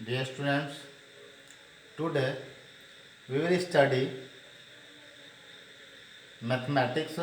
Dear students, today we will study mathematics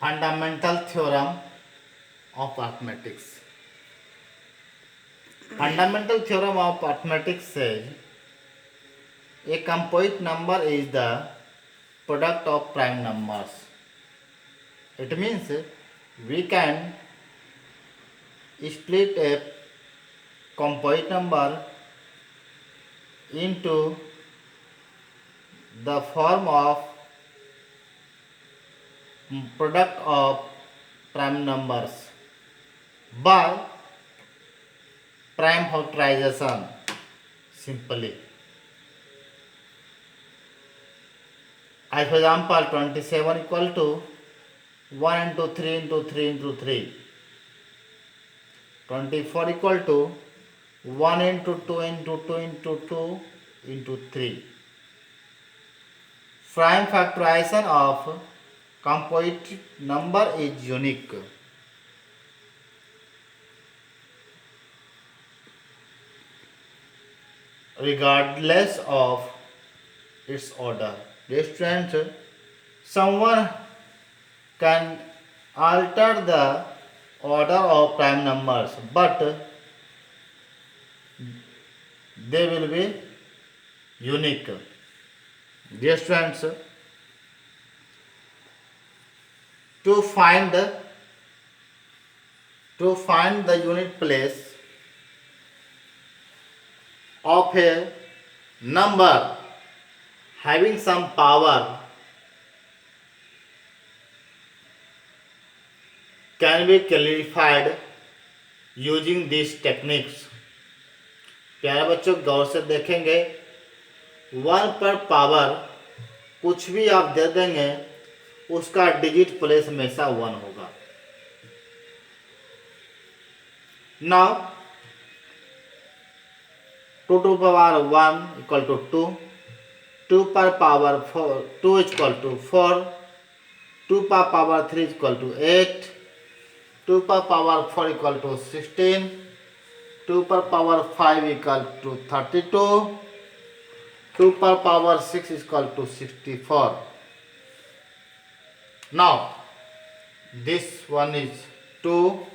fundamental theorem of mathematics. Fundamental theorem of mathematics says a composite number is the product of prime numbers. It means we can split a composite number into the form of product of prime numbers by prime factorization simply. As for example, 27 equal to 1 into 3 into 3 into 3. 24 equal to 1 into 2 into 2 into 2 into 3. Prime factorization of composite number is unique. Regardless of its order. Dear students, someone can alter the order of prime numbers, but they will be unique. Dear students, to find the unit place of a number having some power can be clarified using these techniques. प्यारे बच्चों गौर से देखेंगे, 1 पर power कुछ भी आप दे देंगे उसका डिजिट प्लेस हमेशा 1 होगा. Now 2 to the power 1 equal to 2, 2 per power 4, 2 is equal to 4, 2 per power 3 is equal to 8, 2 per power 4 equal to 16, 2 per power 5 equal to 32, 2 per power 6 is equal to 64. Now, this one is 2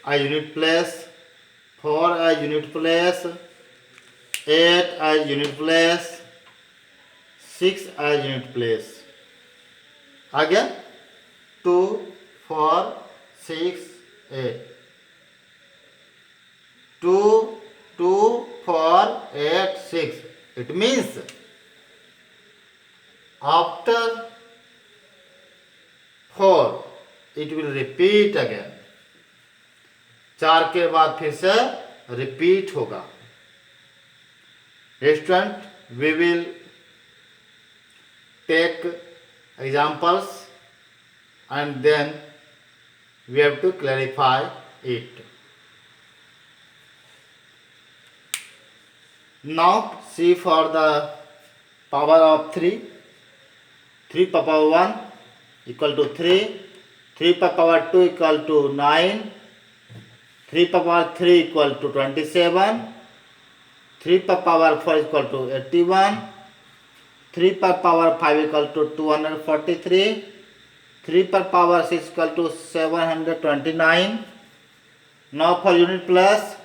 a unit place, 4 a unit place, 8 a unit place, 6 a unit place. Again, 2, 4, 6, 8. 2, 2, 4, 8, 6. It means after 4 it will repeat again. 4 के बाद फिर से repeat होगा. Student, we will take examples and then we have to clarify it. Now see for the power of 3. 3 per power 1 equal to 3. 3 per power 2 equal to 9. 3 per power 3 equal to 27. 3 per power 4 equal to 81. 3 per power 5 equal to 243. 3 per power 6 equal to 729. Now for unit place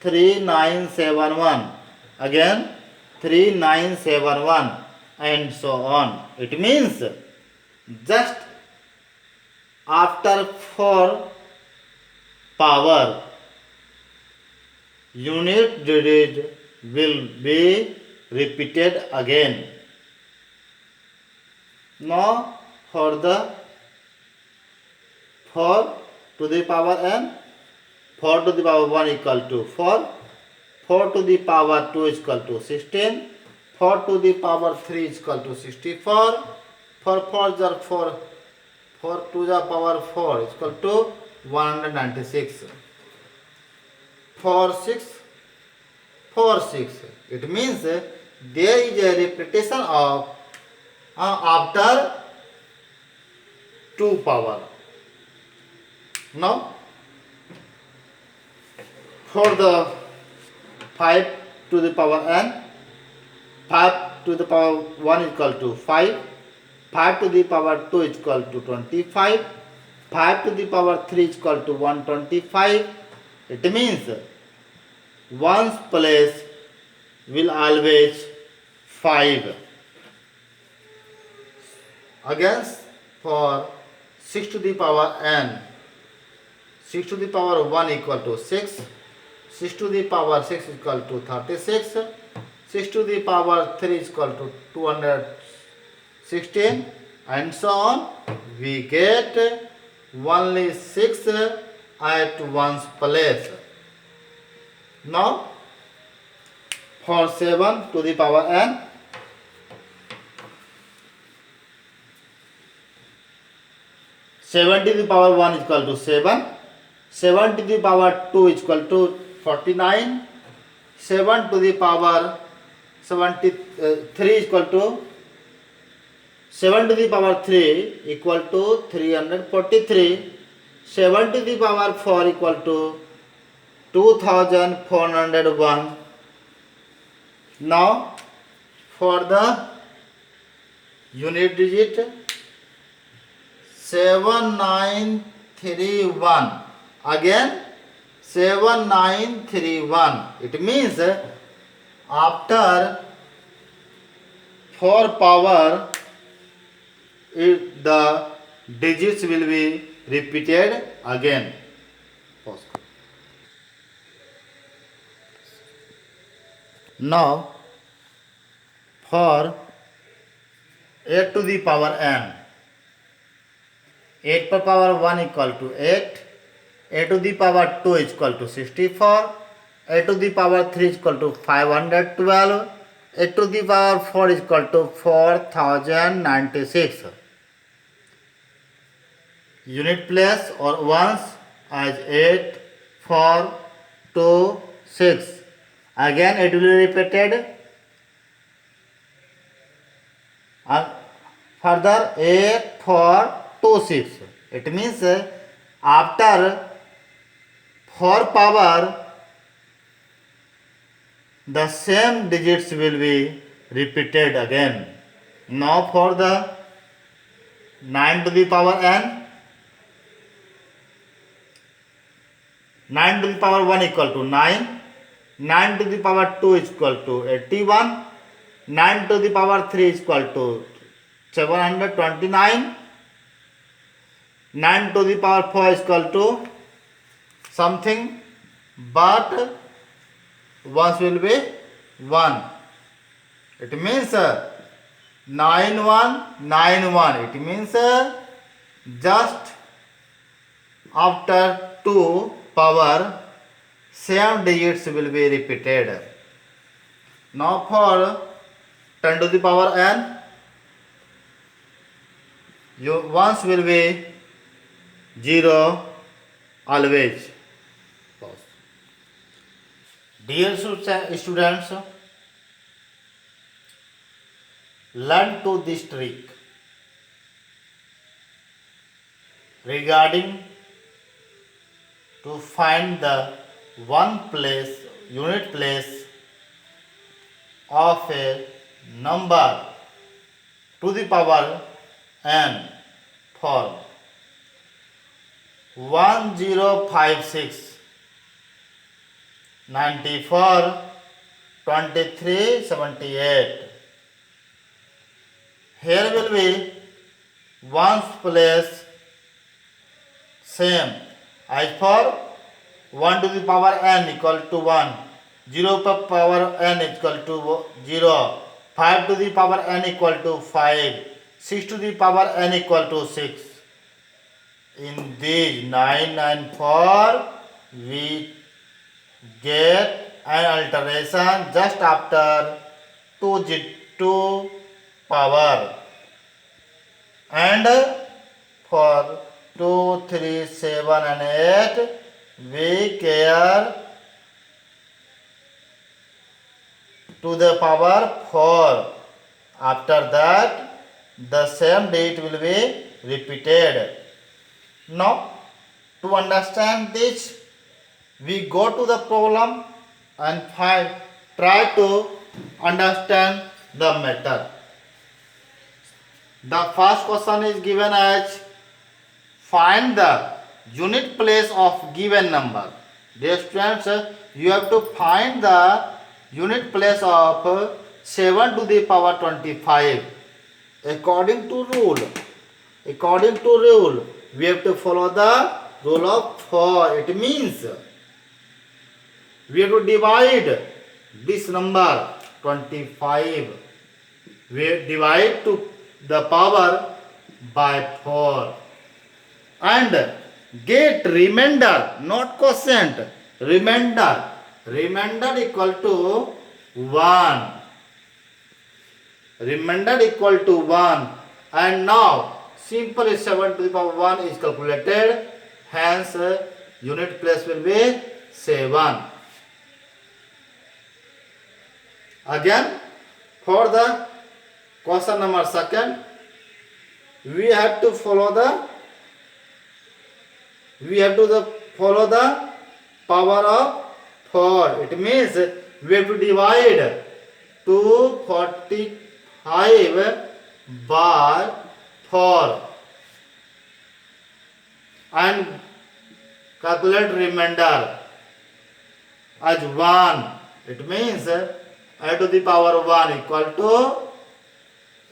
3971. Again 3971 and so on. It means just after 4 power unit digit will be repeated again. Now for the 4 to the power n, 4 to the power 1 equal to 4, 4 to the power 2 is equal to 16, 4 to the power 3 is equal to 64, 4 4s are 4, 4 to the power 4 is equal to 196, 4 6, 4 6. It means there is a repetition of after 2 power. Now For the 5 to the power n, 5 to the power 1 is equal to 5, 5 to the power 2 is equal to 25, 5 to the power 3 is equal to 125. It means ones place will always 5. Against for 6 to the power n, 6 to the power 1 equal to 6, 6 to the power 6 is equal to 36, 6 to the power 3 is equal to 216, and so on. We get only 6 at one's place. Now for 7 to the power n, 7 to the power 1 is equal to 7, 7 to the power 2 is equal to 49, 7 to the power 3 is equal to 7 to the power 3 equal to 343, 7 to the power 4 equal to 2401. Now for the unit digit 7931, again 7931. It means after 4 power the digits will be repeated again. Pause. Now for 8 to the power n, 8 per power 1 equal to 8, 8 to the power 2 is equal to 64, 8 to the power 3 is equal to 512, 8 to the power 4 is equal to 4096. Unit place or ones as 8, 4, 2, 6. Again it will be repeated. Further 8, 4, 2, 6. It means after 4 power the same digits will be repeated again. Now for the 9 to the power n, 9 to the power 1 equal to 9, 9 to the power 2 is equal to 81, 9 to the power 3 is equal to 729, 9 to the power 4 is equal to something, but ones will be 1. It means 9191. It means just after 2 power same digits will be repeated. Now for 10 to the power n, your ones will be 0 always. Dear students, learn to this trick regarding to find the unit place of a number to the power n for 1056, 94, 23, 78. Here will be ones place same as for 1 to the power n equal to 1, 0 per power n equal to 0, 5 to the power n equal to 5, 6 to the power n equal to 6. In these 994 we get an alteration just after 2 power, and for 2, 3, 7 and 8 we care to the power 4. After that the same digit will be repeated. Now to understand this we go to the problem and try to understand the matter. The first question is given as find the unit place of given number. Dear students, you have to find the unit place of 7 to the power 25. According to rule, we have to follow the rule of 4. It means we have to divide this number 25. We divide to the power by 4 and get remainder, not quotient. Remainder equal to 1. Remainder equal to 1. And now simply 7 to the power 1 is calculated. Hence unit place will be 7. Again, for the question number second, we have to follow the power of 4. It means we have to divide 245 by 4 and calculate remainder as 1. It means a to the power 1 equal to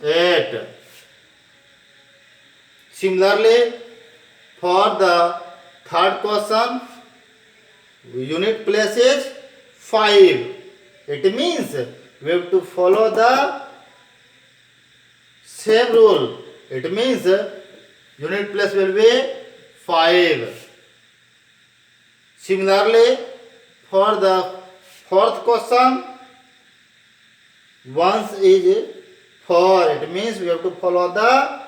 8. Similarly, for the third question, unit place is 5. It means we have to follow the same rule. It means unit place will be 5. Similarly, for the fourth question, once is 4. It means we have to follow the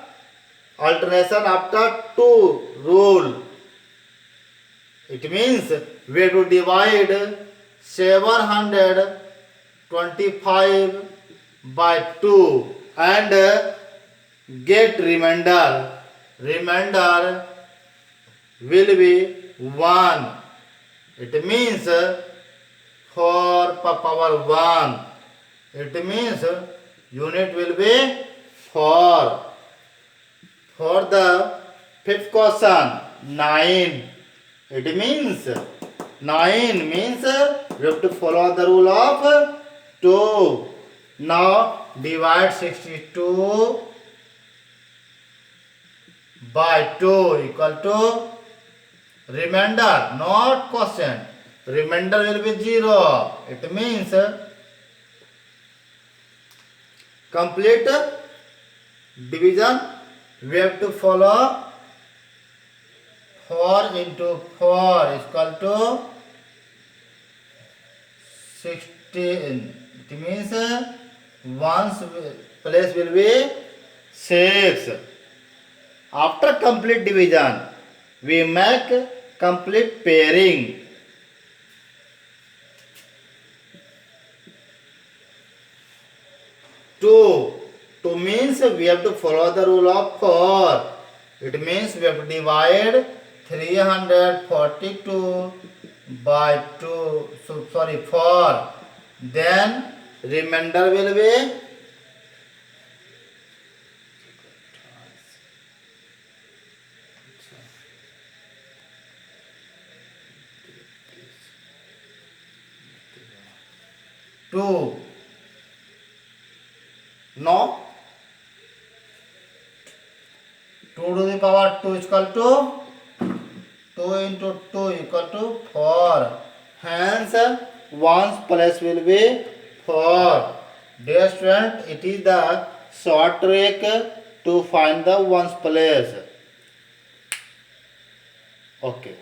alternation after 2 rule. It means we have to divide 725 by 2 and get remainder. Remainder will be 1. It means 4 power 1. It means unit will be 4. For the fifth question, 9. It means 9 means we have to follow the rule of 2. Now divide 62 by 2 equal to remainder, not quotient. Remainder will be 0. It means complete division. We have to follow 4 into 4 is equal to 16. It means one's place will be 6. After complete division, we make complete pairing. 2 means we have to follow the rule of 4. It means we have to divide 342 by 4. Then remainder will be 2. No. 2 to the power 2 is equal to 2 into 2 equal to 4. Hence, one's place will be 4. Dear student, it is the short trick to find the one's place. Okay.